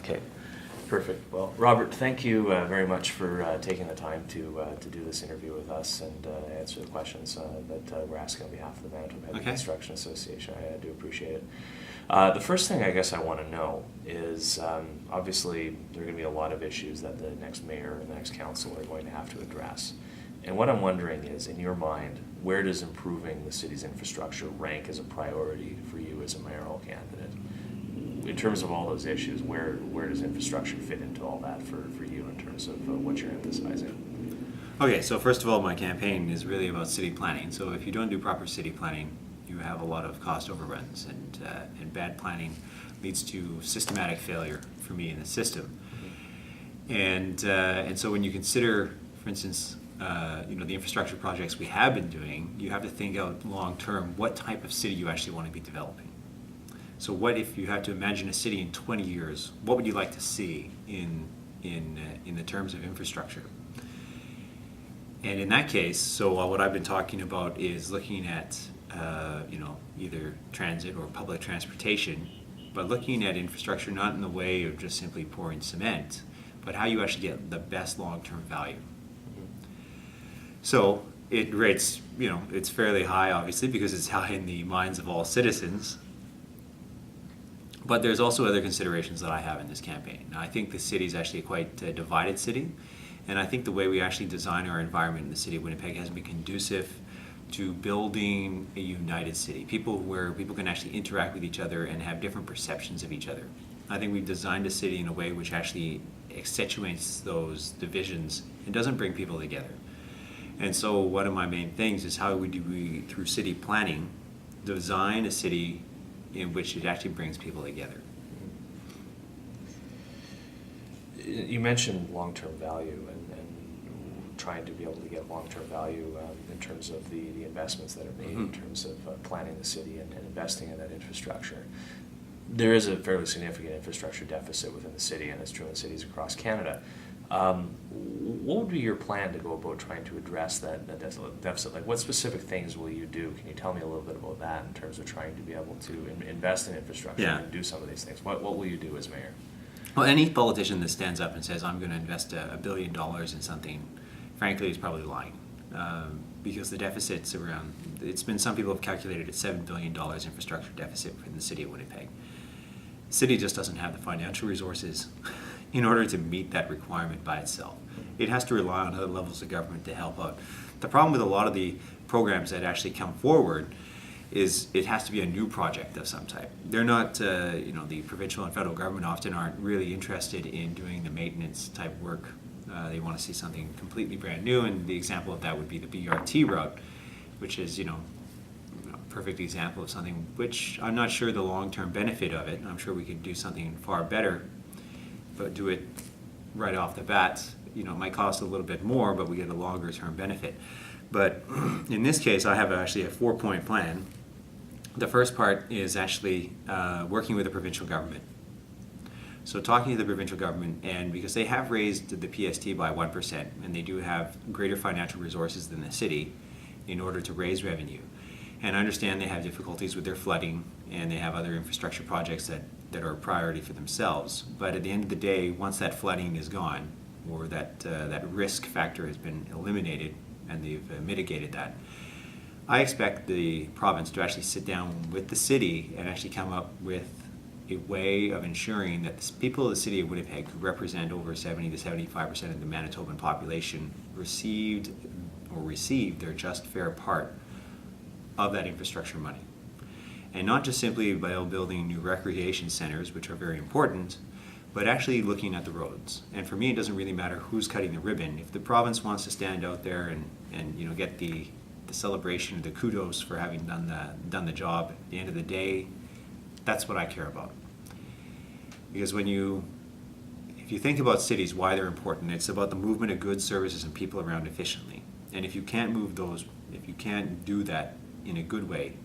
Okay, perfect. Well, Robert, thank you very much for taking the time to do this interview with us and answer the questions that we're asking on behalf of the Manitoba Heavy Construction Association. I do appreciate it. The first thing I guess I want to know is, obviously, there are going to be a lot of issues that the next mayor and the next council are going to have to address. And what I'm wondering is, in your mind, where does improving the city's infrastructure rank as a priority for you as a mayoral candidate? In terms of all those issues, where does infrastructure fit into all that for you in terms of what you're emphasizing? Okay, so first of all, my campaign is really about city planning. So if you don't do proper city planning, you have a lot of cost overruns, and bad planning leads to systematic failure for me in the system. And so when you consider, for instance, the infrastructure projects we have been doing, you have to think out long term what type of city you actually want to be developing. So what if you had to imagine a city in 20 years, what would you like to see in the terms of infrastructure? And in that case, so what I've been talking about is looking at either transit or public transportation, but looking at infrastructure not in the way of just simply pouring cement, but how you actually get the best long-term value. So it rates, it's fairly high, obviously, because it's high in the minds of all citizens. But there's also other considerations that I have in this campaign. Now, I think the city is actually a quite divided city, and I think the way we actually design our environment in the city of Winnipeg hasn't been conducive to building a united city, where people can actually interact with each other and have different perceptions of each other. I think we've designed a city in a way which actually accentuates those divisions and doesn't bring people together. And so one of my main things is how do we, through city planning, design a city in which it actually brings people together. You mentioned long-term value and trying to be able to get long-term value in terms of the investments that are made, in terms of planning the city and investing in that infrastructure. There is a fairly significant infrastructure deficit within the city, and it's true in cities across Canada. What would be your plan to go about trying to address that deficit? Like, what specific things will you do? Can you tell me a little bit about that in terms of trying to be able to invest in infrastructure and do some of these things? What will you do as mayor? Well, any politician that stands up and says, I'm going to invest $1 billion in something, frankly, is probably lying. Because the deficit's around, some people have calculated at $7 billion infrastructure deficit in the city of Winnipeg. The city just doesn't have the financial resources in order to meet that requirement by itself. It has to rely on other levels of government to help out. The problem with a lot of the programs that actually come forward is it has to be a new project of some type. They're not, the provincial and federal government often aren't really interested in doing the maintenance type work. They want to see something completely brand new, and the example of that would be the BRT route, which is, a perfect example of something which I'm not sure the long-term benefit of it. I'm sure we could do something far better, but do it right off the bat. It might cost a little bit more, but we get a longer-term benefit. But in this case, I have actually a 4-point plan. The first part is actually working with the provincial government. So talking to the provincial government, and because they have raised the PST by 1%, and they do have greater financial resources than the city in order to raise revenue. And I understand they have difficulties with their flooding, and they have other infrastructure projects that are a priority for themselves. But at the end of the day, once that flooding is gone, or that risk factor has been eliminated, and they've mitigated that, I expect the province to actually sit down with the city and actually come up with a way of ensuring that the people of the city of Winnipeg, who represent over 70 to 75% of the Manitoban population, received their just fair part of that infrastructure money. And not just simply by building new recreation centers, which are very important, but actually looking at the roads. And for me, it doesn't really matter who's cutting the ribbon. If the province wants to stand out there and get the celebration, the kudos for having done the job, at the end of the day, that's what I care about. Because if you think about cities, why they're important, it's about the movement of goods, services, and people around efficiently. And if you can't do that in a good way,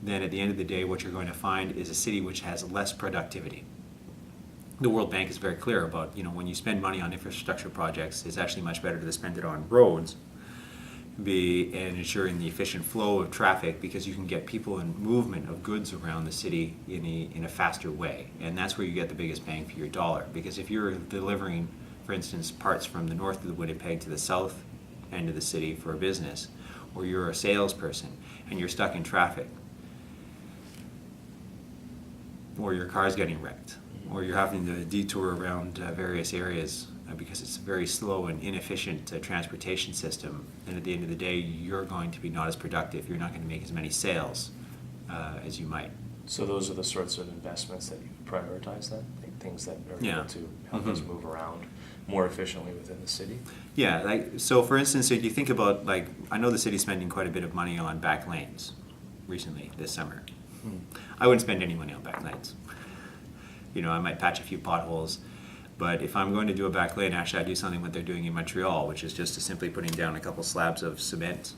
then at the end of the day, what you're going to find is a city which has less productivity. The World Bank is very clear about, when you spend money on infrastructure projects, it's actually much better to spend it on roads, and ensuring the efficient flow of traffic, because you can get people and movement of goods around the city in a faster way. And that's where you get the biggest bang for your dollar. Because if you're delivering, for instance, parts from the north of the Winnipeg to the south end of the city for a business, or you're a salesperson and you're stuck in traffic, or your car's getting wrecked, or you're having to detour around various areas because it's a very slow and inefficient transportation system, and at the end of the day, you're going to be not as productive. You're not going to make as many sales as you might. So those are the sorts of investments that you prioritize then? Like things that are Yeah. able to help us move around more efficiently within the city? Yeah, like, so for instance, if you think about, like, I know the city's spending quite a bit of money on back lanes recently this summer. I wouldn't spend any money on back lanes. You know, I might patch a few potholes, but if I'm going to do a back lane, actually I do something what they're doing in Montreal, which is just simply putting down a couple slabs of cement,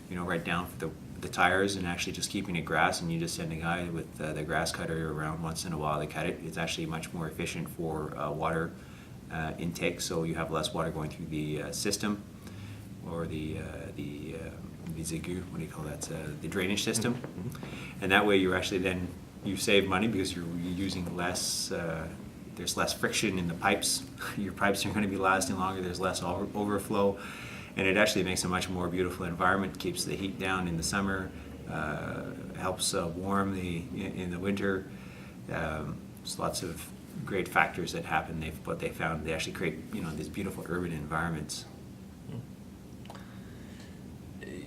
you know, right down for the tires, and actually just keeping it grass, and you just send a guy with the grass cutter around once in a while to cut it. It's actually much more efficient for water intake, so you have less water going through the system, or the zigu, what do you call that, the drainage system. And that way you're actually then, you save money because you're using less, there's less friction in the pipes. Your pipes are going to be lasting longer, there's less overflow, and it actually makes a much more beautiful environment, keeps the heat down in the summer, helps warm in the winter. There's lots of great factors that happen. What they found, they actually create, you know, these beautiful urban environments.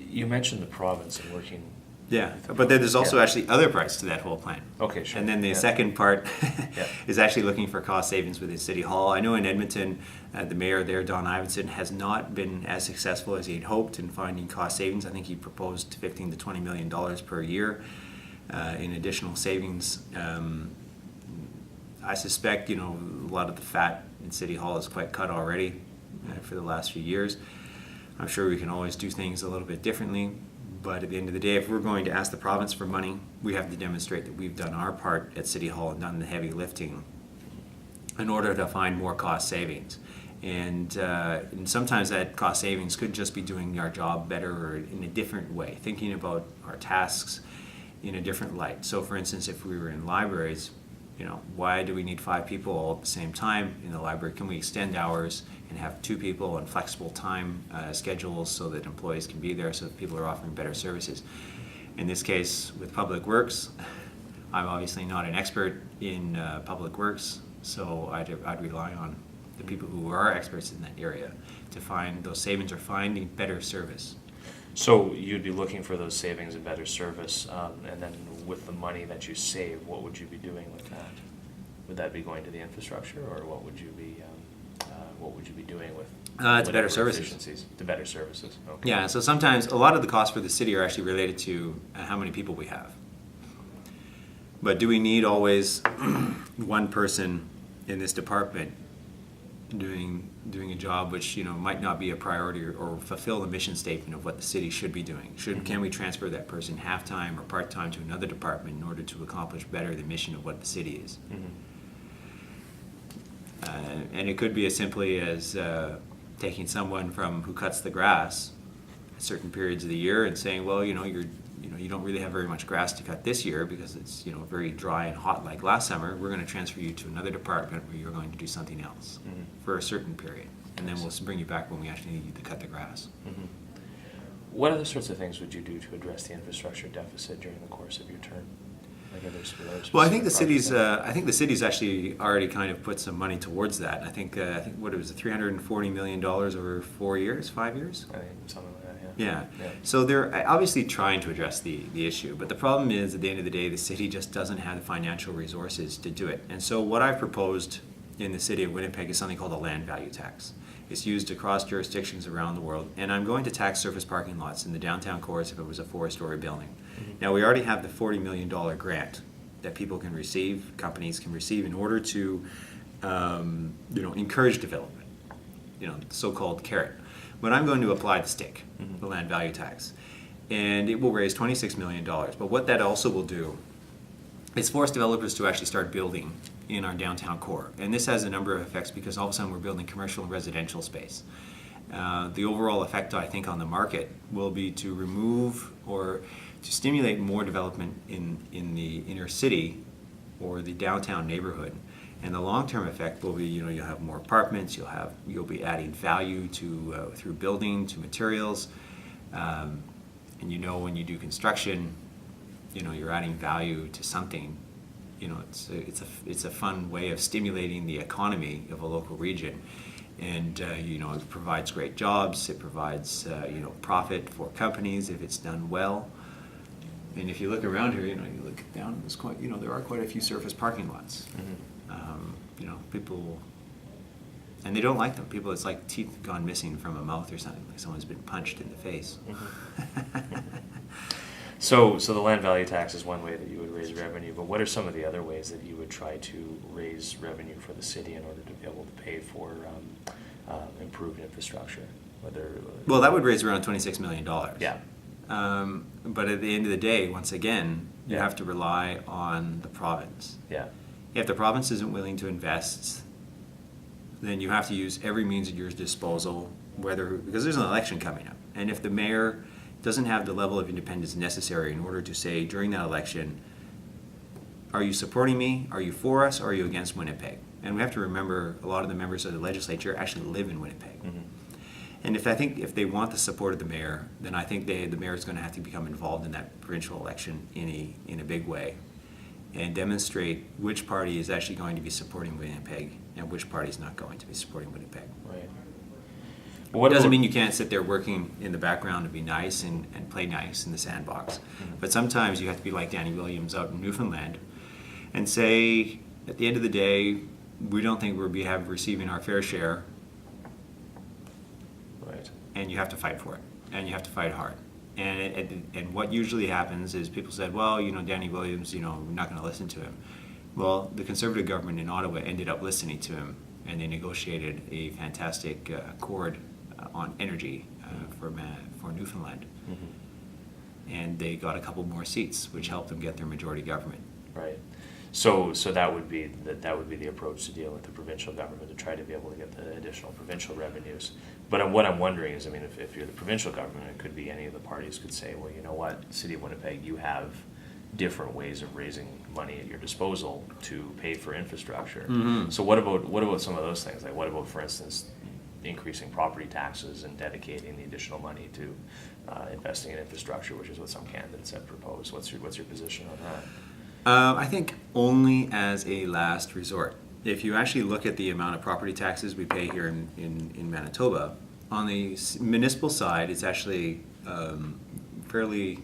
You mentioned the province and working. Yeah, but then there's also actually other parts to that whole plan. Okay, sure. And then the second part is actually looking for cost savings within City Hall. I know in Edmonton, the mayor there, Don Ivinson, has not been as successful as he'd hoped in finding cost savings. I think he proposed $15 to $20 million per year in additional savings. I suspect, you know, a lot of the fat in City Hall is quite cut already for the last few years. I'm sure we can always do things a little bit differently, but at the end of the day, if we're going to ask the province for money, we have to demonstrate that we've done our part at City Hall and done the heavy lifting in order to find more cost savings. And sometimes that cost savings could just be doing our job better or in a different way, thinking about our tasks in a different light. So for instance, if we were in libraries, you know, why do we need 5 people all at the same time in the library? Can we extend hours and have 2 people on flexible time schedules so that employees can be there, so that people are offering better services? In this case, with Public Works, I'm obviously not an expert in Public Works, so I'd rely on the people who are experts in that area to find those savings or finding better service. So you'd be looking for those savings and better service, and then with the money that you save, what would you be doing with that? Would that be going to the infrastructure, or what would you be doing with? To better services. Efficiencies, to better services. Okay. Yeah. So sometimes a lot of the costs for the city are actually related to how many people we have. But do we need always one person in this department doing a job which, you know, might not be a priority or fulfill the mission statement of what the city should be doing? Can we transfer that person half-time or part-time to another department in order to accomplish better the mission of what the city is? And it could be as simply as taking someone who cuts the grass at certain periods of the year and saying, well, you don't really have very much grass to cut this year because it's, you know, very dry and hot like last summer. We're going to transfer you to another department where you're going to do something else for a certain period, and then we'll bring you back when we actually need you to cut the grass. What other sorts of things would you do to address the infrastructure deficit during the course of your term? Well, I think the city's actually already kind of put some money towards that. I think what it was, $340 million over 5 years. I think something like that. Yeah. So they're obviously trying to address the issue, but the problem is, at the end of the day, the city just doesn't have the financial resources to do it. And so what I've proposed in the city of Winnipeg is something called a land value tax. It's used across jurisdictions around the world, and I'm going to tax surface parking lots in the downtown core as if it was a 4-story building. Now, we already have the $40 million grant that people can receive, companies can receive, in order to encourage development, the so-called carrot. But I'm going to apply the stick, the land value tax, and it will raise $26 million. But what that also will do is force developers to actually start building in our downtown core. And this has a number of effects, because all of a sudden we're building commercial and residential space. The overall effect, I think, on the market will be to remove or to stimulate more development in the inner city or the downtown neighborhood. And the long-term effect will be, you'll have more apartments, you'll be adding value to through building, to materials, and when you do construction, you're adding value to something. It's a fun way of stimulating the economy of a local region, and it provides great jobs. It provides profit for companies if it's done well. And if you look around here, you look down, there's quite there are quite a few surface parking lots. People, and they don't like them. People, it's like teeth gone missing from a mouth or something, like someone's been punched in the face. So the land value tax is one way that you would raise revenue, but what are some of the other ways that you would try to raise revenue for the city in order to be able to pay for improved infrastructure? Well, that would raise around $26 million. Yeah. But at the end of the day, once again, you have to rely on the province. Yeah. If the province isn't willing to invest, then you have to use every means at your disposal, because there's an election coming up. And if the mayor doesn't have the level of independence necessary in order to say during that election, are you supporting me, are you for us, or are you against Winnipeg? And we have to remember a lot of the members of the legislature actually live in Winnipeg. Mm-hmm. And if they want the support of the mayor, then I think the mayor is going to have to become involved in that provincial election in a big way, and demonstrate which party is actually going to be supporting Winnipeg and which party is not going to be supporting Winnipeg. Right. It doesn't mean you can't sit there working in the background and be nice and play nice in the sandbox. Mm-hmm. But sometimes you have to be like Danny Williams out in Newfoundland and say, at the end of the day, we don't think we're receiving our fair share. Right. And you have to fight for it, and you have to fight hard. And what usually happens is people said, well, Danny Williams, we're not going to listen to him. Well, the Conservative government in Ottawa ended up listening to him, and they negotiated a fantastic accord on energy for Newfoundland. Mm-hmm. And they got a couple more seats, which helped them get their majority government. Right. So that would be the approach to deal with the provincial government, to try to be able to get the additional provincial revenues. But what I'm wondering is, if you're the provincial government, it could be any of the parties could say, well, you know what, City of Winnipeg, you have different ways of raising money at your disposal to pay for infrastructure. Mm-hmm. So what about some of those things? Like, what about, for instance, increasing property taxes and dedicating the additional money to investing in infrastructure, which is what some candidates have proposed? What's your position on that? I think only as a last resort. If you actually look at the amount of property taxes we pay here in Manitoba, on the municipal side, it's actually fairly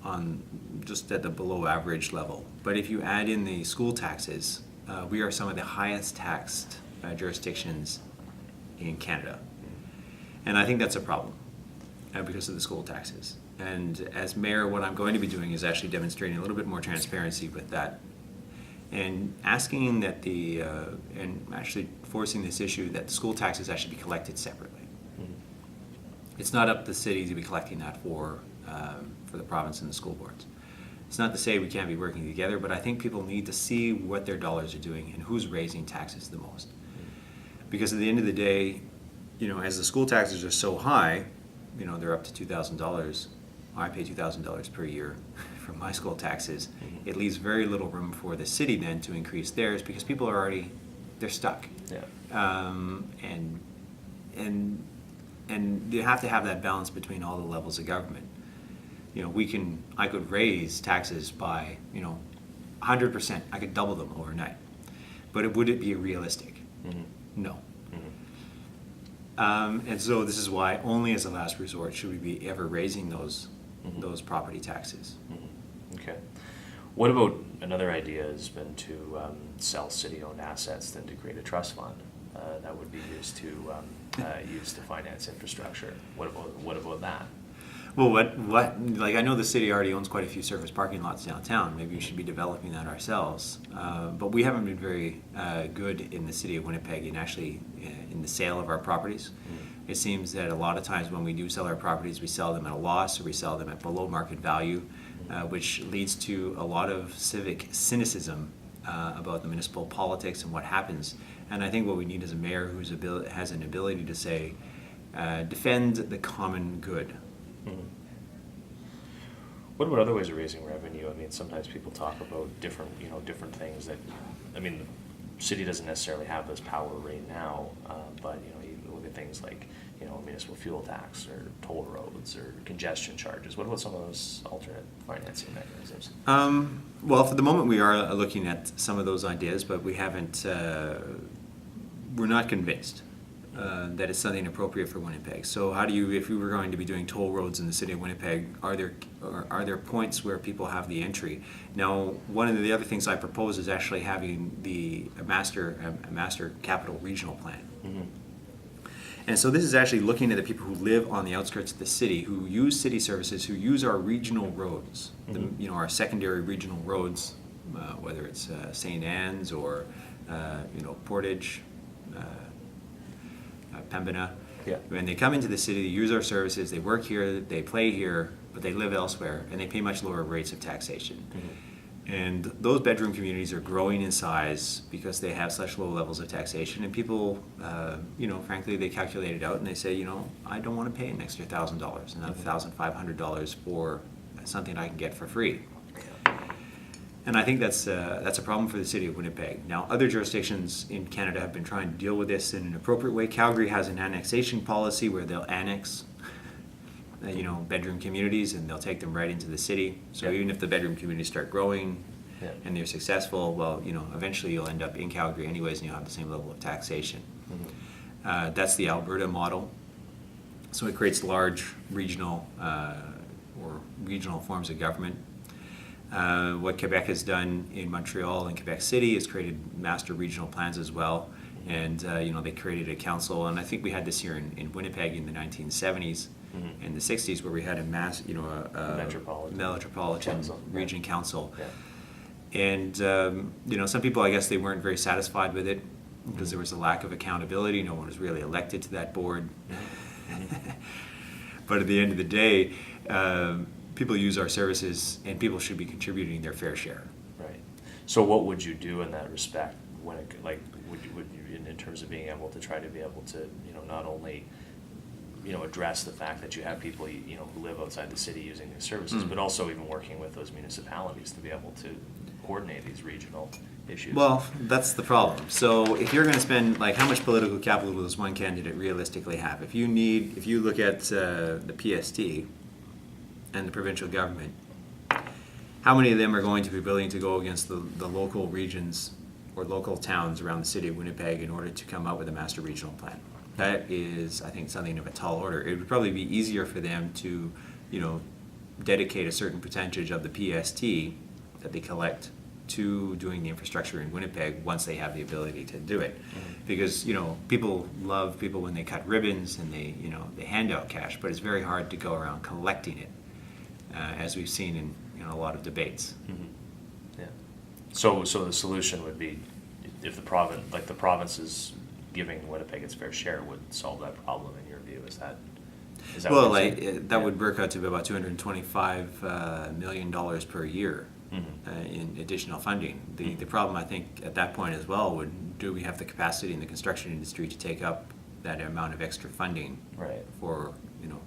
on just at the below average level. But if you add in the school taxes, we are some of the highest taxed jurisdictions in Canada. And I think that's a problem because of the school taxes. And as mayor, what I'm going to be doing is actually demonstrating a little bit more transparency with that, and asking that and actually forcing this issue that the school taxes actually be collected separately. Mm-hmm. It's not up to the city to be collecting that for the province and the school boards. It's not to say we can't be working together, but I think people need to see what their dollars are doing and who's raising taxes the most. Mm-hmm. Because at the end of the day, as the school taxes are so high, they're up to $2,000. I pay $2,000 per year from my school taxes. Mm-hmm. It leaves very little room for the city then to increase theirs because people are they're stuck. Yeah. And you have to have that balance between all the levels of government. I could raise taxes by 100%. I could double them overnight, but would it be realistic? Mm-hmm. No. And so this is why only as a last resort should we be ever raising those property taxes. Mm-hmm. Okay. What about another idea has been to sell city-owned assets, then to create a trust fund that would be used to finance infrastructure. What about that? Well, like I know the city already owns quite a few surface parking lots downtown. Maybe we should be developing that ourselves. But we haven't been very good in the city of Winnipeg in the sale of our properties. Mm-hmm. It seems that a lot of times when we do sell our properties, we sell them at a loss or we sell them at below market value, which leads to a lot of civic cynicism about the municipal politics and what happens. And I think what we need is a mayor who has an ability to say, defend the common good. Mm-hmm. What about other ways of raising revenue? I mean, sometimes people talk about different things that, I mean, the city doesn't necessarily have this power right now, but, you look at things like, municipal fuel tax or toll roads or congestion charges. What about some of those alternate financing mechanisms? Well, for the moment, we are looking at some of those ideas, but we haven't, we're not convinced that it's something appropriate for Winnipeg. So how do you, if we were going to be doing toll roads in the city of Winnipeg, are there points where people have the entry? Now, one of the other things I propose is actually having a master capital regional plan. Mm-hmm. And so this is actually looking at the people who live on the outskirts of the city, who use city services, who use our regional roads, mm-hmm. Our secondary regional roads, whether it's St. Anne's or Portage, Pembina. Yeah. When they come into the city, they use our services, they work here, they play here, but they live elsewhere, and they pay much lower rates of taxation. Mm-hmm. And those bedroom communities are growing in size because they have such low levels of taxation. And people, frankly, they calculate it out and they say, I don't want to pay an extra $1,000, another $1,500 for something I can get for free. And I think that's a problem for the city of Winnipeg. Now, other jurisdictions in Canada have been trying to deal with this in an appropriate way. Calgary has an annexation policy where they'll annex bedroom communities, and they'll take them right into the city. So even if the bedroom communities start growing and they're successful, well, eventually you'll end up in Calgary anyways, and you'll have the same level of taxation. Mm-hmm. That's the Alberta model. So it creates large regional forms of government. What Quebec has done in Montreal and Quebec City is created master regional plans as well. And they created a council, and I think we had this here in Winnipeg in the 1970s. Mm-hmm. In the 60s, where we had a metropolitan council, region council. Yeah. And, some people, I guess, they weren't very satisfied with it because there was a lack of accountability. No one was really elected to that board. Mm-hmm. But at the end of the day, people use our services, and people should be contributing their fair share. Right. So what would you do in that respect when would you in terms of being able to try to be able to, not only address the fact that you have people, who live outside the city using these services, but also even working with those municipalities to be able to coordinate these regional issues? Well, that's the problem. So if you're going to spend, how much political capital does one candidate realistically have? If you look at the PST and the provincial government, how many of them are going to be willing to go against the local regions or local towns around the city of Winnipeg in order to come up with a master regional plan? That is, I think, something of a tall order. It would probably be easier for them to, dedicate a certain percentage of the PST that they collect to doing the infrastructure in Winnipeg once they have the ability to do it. Mm-hmm. Because, people love people when they cut ribbons and they hand out cash, but it's very hard to go around collecting it, as we've seen in a lot of debates. Mm-hmm. Yeah. So the solution would be if the province is giving Winnipeg its fair share would solve that problem in your view. Is that well, that would work out to be about $225 million per year. Mm-hmm. In additional funding. The problem, I think, at that point as well do we have the capacity in the construction industry to take up that amount of extra funding for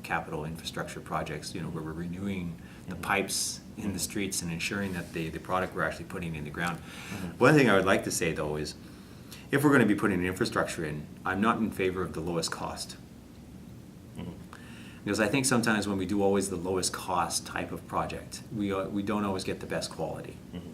capital infrastructure projects, where we're renewing the pipes in the streets and ensuring that the product we're actually putting in the ground. Mm-hmm. One thing I would like to say, though, is if we're going to be putting infrastructure in, I'm not in favor of the lowest cost. Mm-hmm. Because I think sometimes when we do always the lowest cost type of project, we don't always get the best quality. Mm-hmm.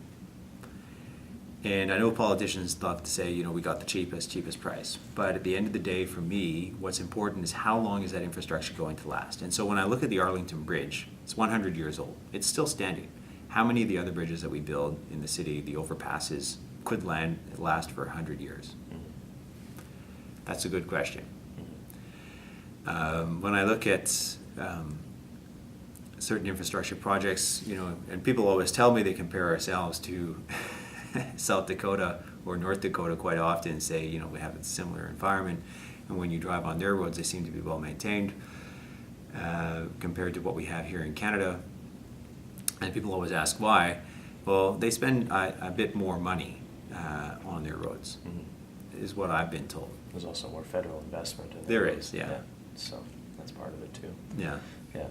And I know politicians love to say, we got the cheapest price. But at the end of the day, for me, what's important is how long is that infrastructure going to last? And so when I look at the Arlington Bridge, it's 100 years old. It's still standing. How many of the other bridges that we build in the city, the overpasses, could last for 100 years? Mm-hmm. That's a good question. When I look at certain infrastructure projects, and people always tell me they compare ourselves to South Dakota or North Dakota quite often and say, we have a similar environment, and when you drive on their roads, they seem to be well maintained compared to what we have here in Canada. And people always ask why. Well, they spend a bit more money on their roads, is what I've been told. There's also more federal investment in there is, yeah. So that's part of it too. Yeah. Yeah.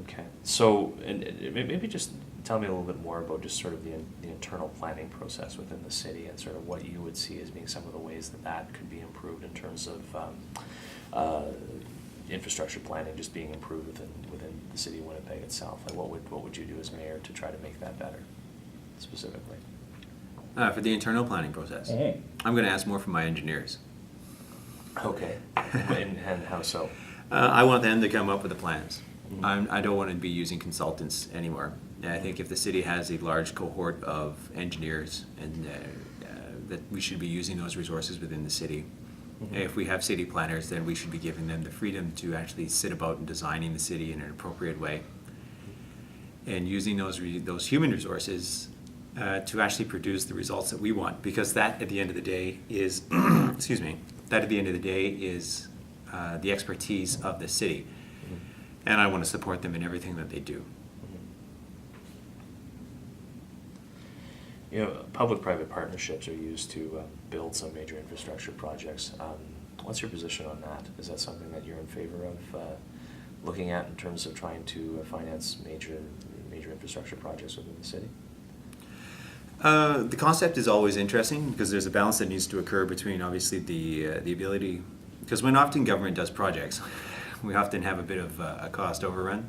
Okay. So, and maybe just tell me a little bit more about just sort of the internal planning process within the city, and sort of what you would see as being some of the ways that could be improved in terms of infrastructure planning just being improved within the city of Winnipeg itself. Like what would you do as mayor to try to make that better, specifically? For the internal planning process, I'm going to ask more from my engineers. Okay. and how so? I want them to come up with the plans. Mm-hmm. I don't want to be using consultants anymore. And I think if the city has a large cohort of engineers, and that we should be using those resources within the city. Mm-hmm. If we have city planners, then we should be giving them the freedom to actually sit about and designing the city in an appropriate way, and using those human resources to actually produce the results that we want. Because that, at the end of the day, is excuse me. That at the end of the day is the expertise of the city, and I want to support them in everything that they do. You know, public-private partnerships are used to build some major infrastructure projects. What's your position on that? Is that something that you're in favor of looking at in terms of trying to finance major infrastructure projects within the city? The concept is always interesting because there's a balance that needs to occur between obviously the ability, because when often government does projects, we often have a bit of a cost overrun.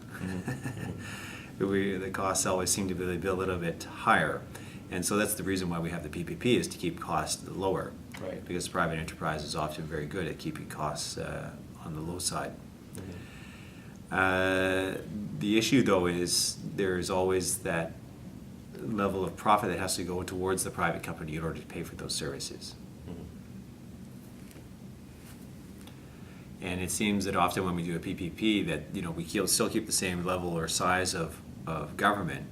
Mm-hmm. The costs always seem to be a little bit higher. And so that's the reason why we have the PPP, is to keep costs lower. Right. Because private enterprise is often very good at keeping costs on the low side. Mm-hmm. The issue, though, is there's always that level of profit that has to go towards the private company in order to pay for those services. Mm-hmm. And it seems that often when we do a PPP that, you know, we still keep the same level or size of government,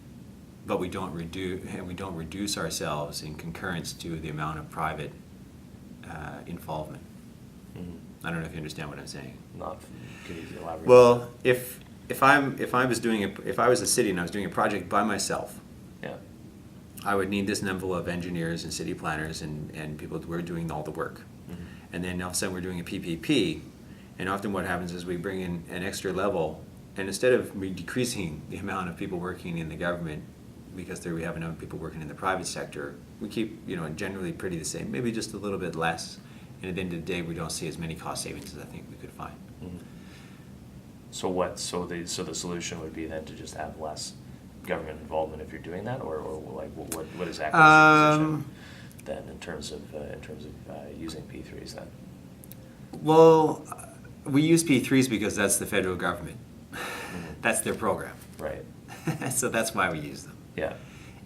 but we don't reduce ourselves in concurrence to the amount of private involvement. Mm-hmm. I don't know if you understand what I'm saying. Can you elaborate? Well, if I was a city and I was doing a project by myself, yeah, I would need this number of engineers and city planners and people who are doing all the work. Mm-hmm. And then all of a sudden we're doing a PPP, and often what happens is we bring in an extra level, and instead of decreasing the amount of people working in the government, because there we have enough people working in the private sector, we keep, you know, generally pretty the same, maybe just a little bit less, and at the end of the day we don't see as many cost savings as I think we could find. Mm-hmm. So the solution would be then to just have less government involvement if you're doing that, or like what is exactly your position then in terms of using P3s then? Well, we use P3s because that's the federal government. Mm-hmm. That's their program. Right. So that's why we use them. Yeah.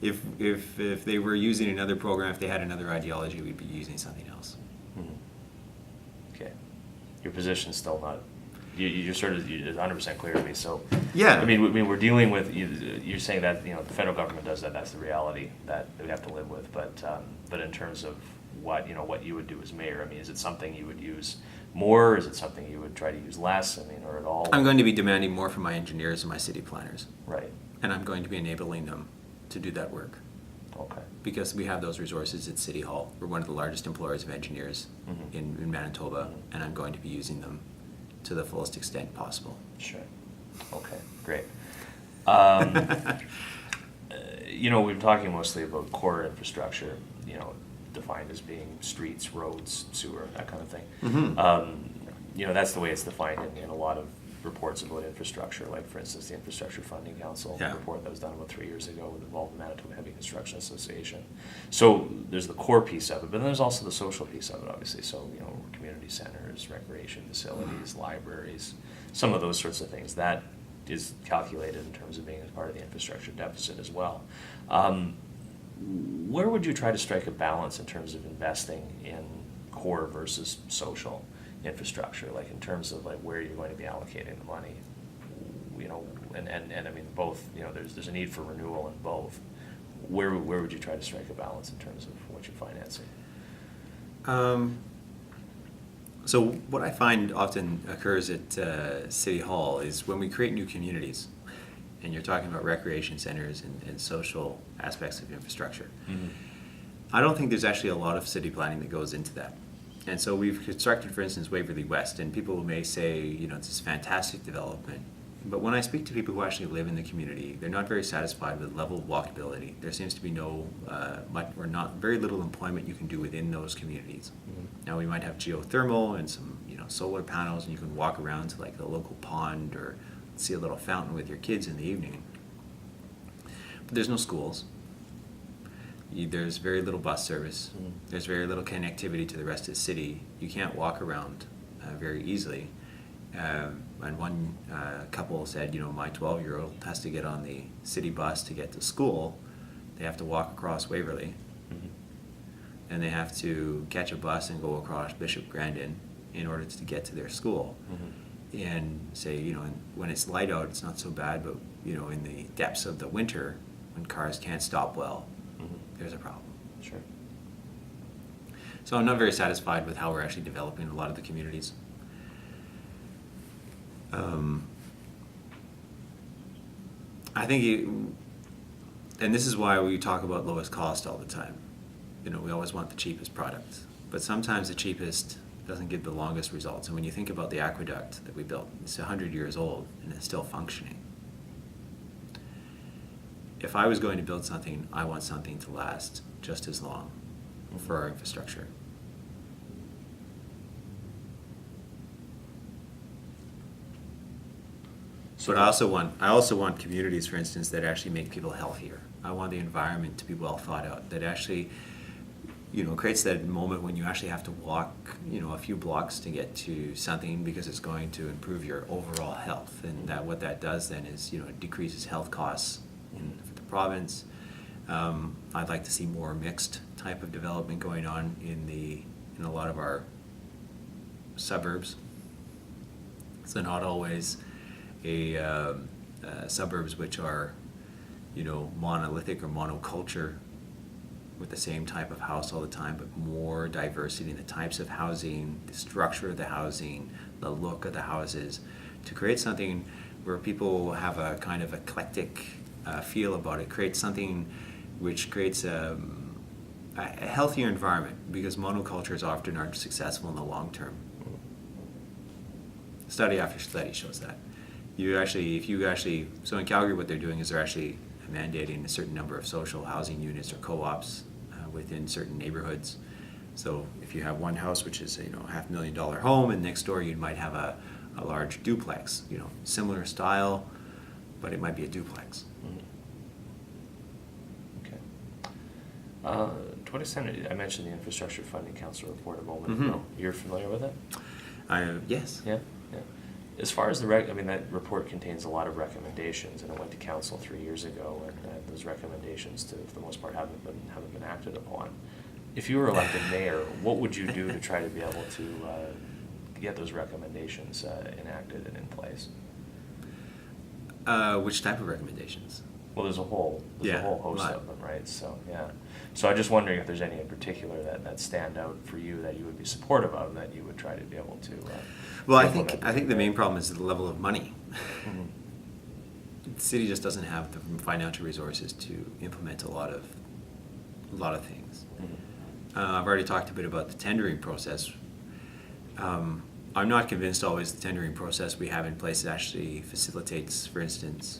If they were using another program, if they had another ideology, we'd be using something else. Mm-hmm. Okay. Your position's still not. You're sort of 100% clear to me. So yeah. I mean, we're dealing with. You're saying that, you know, the federal government does that. That's the reality that we have to live with. But in terms of what you would do as mayor, I mean, is it something you would use more? Or is it something you would try to use less? I mean, or at all? I'm going to be demanding more from my engineers and my city planners. Right. And I'm going to be enabling them to do that work. Okay. Because we have those resources at City Hall. We're one of the largest employers of engineers mm-hmm. in Manitoba, mm-hmm. and I'm going to be using them to the fullest extent possible. Sure. Okay, great. You know, we've been talking mostly about core infrastructure, you know, defined as being streets, roads, sewer, that kind of thing. Mm-hmm. You know, that's the way it's defined in a lot of reports about infrastructure, like for instance the Infrastructure Funding Council report that was done about 3 years ago with involved the Manitoba Heavy Construction Association. So there's the core piece of it, but then there's also the social piece of it, obviously. So, you know, community centers, recreation facilities, libraries, some of those sorts of things. That is calculated in terms of being a part of the infrastructure deficit as well. Where would you try to strike a balance in terms of investing in core versus social infrastructure, like in terms of like where you're going to be allocating the money, you know, and I mean both, you know, there's a need for renewal in both. Where would you try to strike a balance in terms of what you're financing? So what I find often occurs at City Hall is when we create new communities, and you're talking about recreation centers and social aspects of infrastructure, mm-hmm. I don't think there's actually a lot of city planning that goes into that. And so we've constructed, for instance, Waverly West, and people may say, it's this fantastic development. But when I speak to people who actually live in the community, they're not very satisfied with the level of walkability. There seems to be very little employment you can do within those communities. Mm-hmm. Now we might have geothermal and some, solar panels, and you can walk around to like the local pond or see a little fountain with your kids in the evening. But there's no schools. There's very little bus service. Mm-hmm. There's very little connectivity to the rest of the city. You can't walk around very easily. And one couple said, my 12-year-old has to get on the city bus to get to school. They have to walk across Waverly. Mm-hmm. And they have to catch a bus and go across Bishop Grandin in order to get to their school. Mm-hmm. And say, when it's light out, it's not so bad, but, in the depths of the winter, when cars can't stop well, mm-hmm. there's a problem. Sure. So I'm not very satisfied with how we're actually developing a lot of the communities. I think, and this is why we talk about lowest cost all the time. We always want the cheapest product, but sometimes the cheapest doesn't give the longest results. And when you think about the aqueduct that we built, it's 100 years old and it's still functioning. If I was going to build something, I want something to last just as long for our infrastructure. But I also want communities, for instance, that actually make people healthier. I want the environment to be well thought out, that actually, creates that moment when you actually have to walk, a few blocks to get to something because it's going to improve your overall health. And that what that does then is, it decreases health costs for the province. I'd like to see more mixed type of development going on in a lot of our suburbs. So not always suburbs which are, monolithic or monoculture with the same type of house all the time, but more diversity in the types of housing, the structure of the housing, the look of the houses, to create something where people have a kind of eclectic feel about it, create something which creates a healthier environment, because monocultures often aren't successful in the long term. Study after study shows that. So in Calgary what they're doing is they're actually mandating a certain number of social housing units or co-ops within certain neighborhoods. So if you have one house which is a $500,000 home, and next door you might have a large duplex, similar style, but it might be a duplex. Mm-hmm. Okay. To what extent, I mentioned the Infrastructure Funding Council report a moment Mm-hmm. ago. You're familiar with it? Yes. Yeah. As far as that report contains a lot of recommendations, and it went to council 3 years ago, and those recommendations, for the most part, haven't been acted upon. If you were elected mayor, what would you do to try to be able to get those recommendations enacted and in place? Which type of recommendations? Well, there's a whole host of them, right? So I'm just wondering if there's any in particular that stand out for you that you would be supportive of, that you would try to be able to. Well, I think the main problem is the level of money. Mm-hmm. The city just doesn't have the financial resources to implement a lot of things. Mm-hmm. I've already talked a bit about the tendering process. I'm not convinced always the tendering process we have in place actually facilitates, for instance.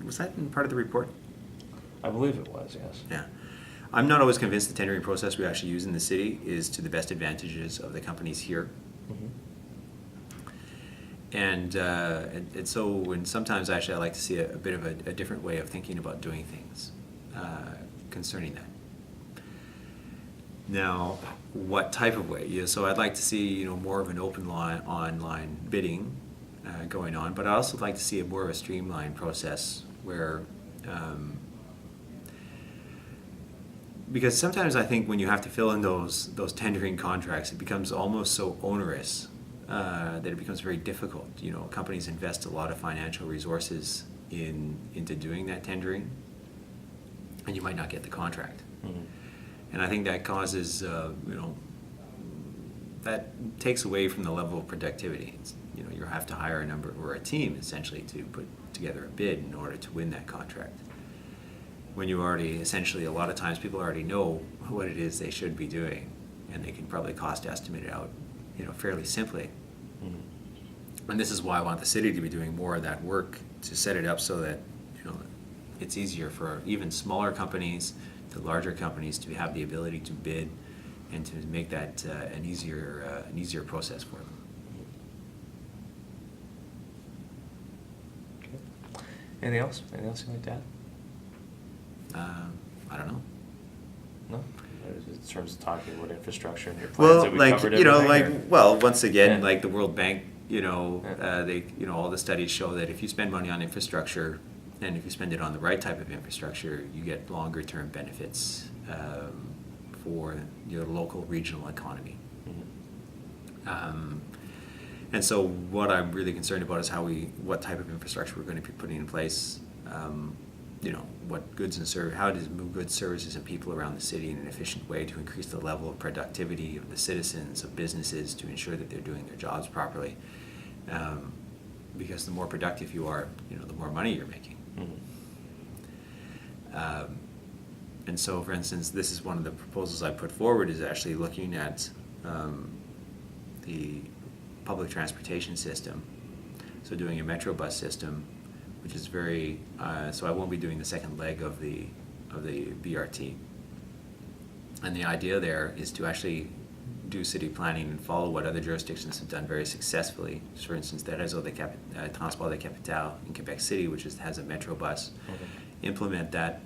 Was that in part of the report? I believe it was, yes. Yeah. I'm not always convinced the tendering process we actually use in the city is to the best advantages of the companies here. Mm-hmm. And sometimes actually I like to see a bit of a different way of thinking about doing things concerning that. Now, what type of way? Yeah, so I'd like to see more of an open online bidding going on, but I also like to see more of a streamlined process where. Because sometimes I think when you have to fill in those tendering contracts, it becomes almost so onerous that it becomes very difficult. Companies invest a lot of financial resources into doing that tendering, and you might not get the contract. Mm-hmm. And I think that causes, that takes away from the level of productivity. You have to hire a team essentially to put together a bid in order to win that contract. When you already, essentially, a lot of times people already know what it is they should be doing. and they can probably cost estimate it out, fairly simply. Mm-hmm. And this is why I want the city to be doing more of that work to set it up so that it's easier for even smaller companies to larger companies to have the ability to bid and to make that an easier process for them. Okay. Anything else? Anything else you'd like to add? I don't know. No? In terms of talking about infrastructure and your plans, that we covered everything, once again, Yeah. like the World Bank, Yeah. they, all the studies show that if you spend money on infrastructure, and if you spend it on the right type of infrastructure, you get longer term benefits for your local regional economy. Mm-hmm. And so what I'm really concerned about is what type of infrastructure we're going to be putting in place. What goods and how to move goods, services, and people around the city in an efficient way to increase the level of productivity of the citizens, of businesses, to ensure that they're doing their jobs properly. Because the more productive you are, the more money you're making. Mm-hmm. And so, for instance, this is one of the proposals I put forward, is actually looking at the public transportation system. So doing a metro bus system, which is very, so I won't be doing the second leg of the BRT. And the idea there is to actually do city planning and follow what other jurisdictions have done very successfully. So for instance, the Réseau de Transport de Capitale in Quebec City, which has a metro bus, implement that,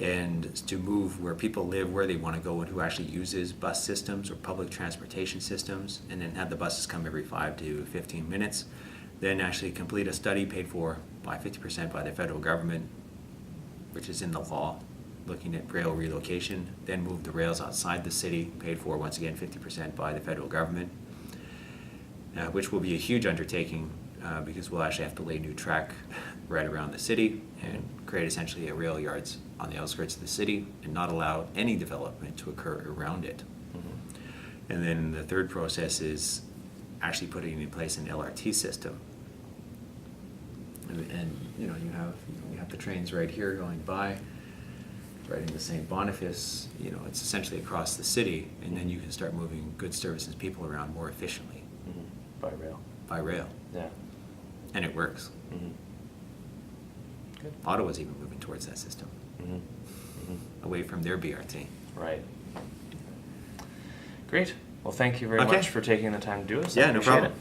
and to move where people live, where they want to go, and who actually uses bus systems or public transportation systems, and then have the buses come every 5 to 15 minutes. Then actually complete a study paid for by 50% by the federal government, which is in the law, looking at rail relocation. Then move the rails outside the city, paid for once again 50% by the federal government, which will be a huge undertaking because we'll actually have to lay new track right around the city and create essentially a rail yards on the outskirts of the city and not allow any development to occur around it. Mm-hmm. And then the third process is actually putting in place an LRT system. And you have the trains right here going by, right into St. Boniface. It's essentially across the city, and then you can start moving goods, services, people around more efficiently. Mm-hmm. By rail. By rail. Yeah. And it works. Mm-hmm. Good. Ottawa's even moving towards that system, mm-hmm. Mm-hmm. away from their BRT. Right. Great. Well, thank you very much for taking the time to do this. Yeah, I no appreciate problem. it.